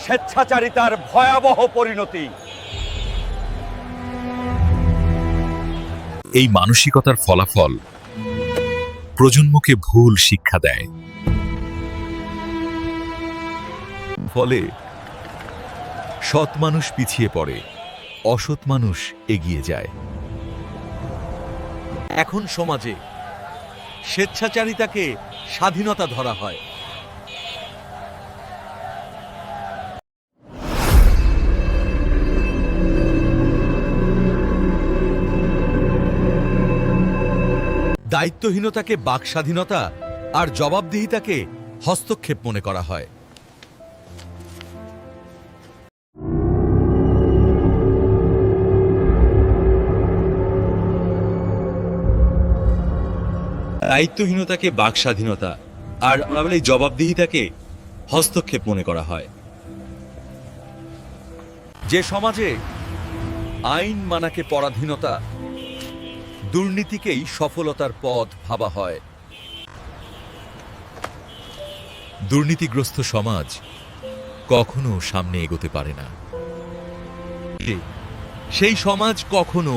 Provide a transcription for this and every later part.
স্বেচ্ছাচারিতার ভয়াবহ পরিণতি। এই মানসিকতার ফলাফল প্রজন্মকে ভুল শিক্ষা দেয়। ফলে সৎ মানুষ পিছিয়ে পড়ে, অসৎ মানুষ এগিয়ে যায়। এখন সমাজে স্বেচ্ছাচারিতাকে স্বাধীনতা ধরা হয়। দায়িত্বহীনতাকে বাকস্বাধীনতা আর জবাবদিহিতাকে হস্তক্ষেপ মনে করা হয়। দায়িত্বহীনতাকে বাকস্বাধীনতা আর এই জবাবদিহিতাকে হস্তক্ষেপ মনে করা হয়। যে সমাজে আইন মানাকে পরাধীনতা, দুর্নীতিকেই সফলতার পথ ভাবা হয়। দুর্নীতিগ্রস্ত সমাজ কখনো সামনে এগোতে পারে না। সেই সমাজ কখনো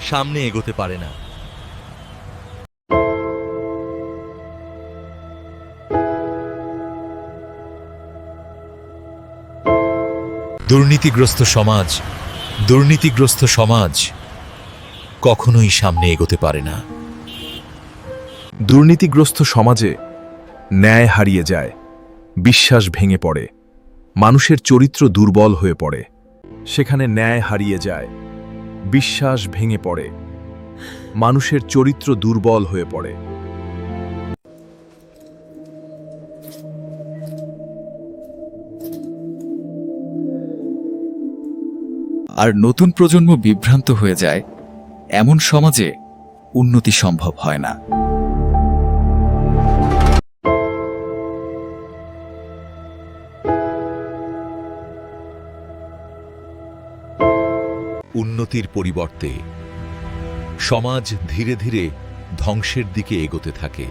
সামনে এগোতে পারে না। দুর্নীতিগ্রস্ত সমাজ কখনোই সামনে এগোতে পারে না। দুর্নীতিগ্রস্ত সমাজে ন্যায় হারিয়ে যায়, বিশ্বাস ভেঙে পড়ে, মানুষের চরিত্র দুর্বল হয়ে পড়ে। সেখানে ন্যায় হারিয়ে যায়, বিশ্বাস ভেঙে পড়ে, মানুষের চরিত্র দুর্বল হয়ে পড়ে। আর নতুন প্রজন্ম বিভ্রান্ত হয়ে যায়, এমন সমাজে উন্নতি সম্ভব হয় না। উন্নতির পরিবর্তে সমাজ ধীরে ধীরে ধ্বংসের দিকে এগোতে থাকে।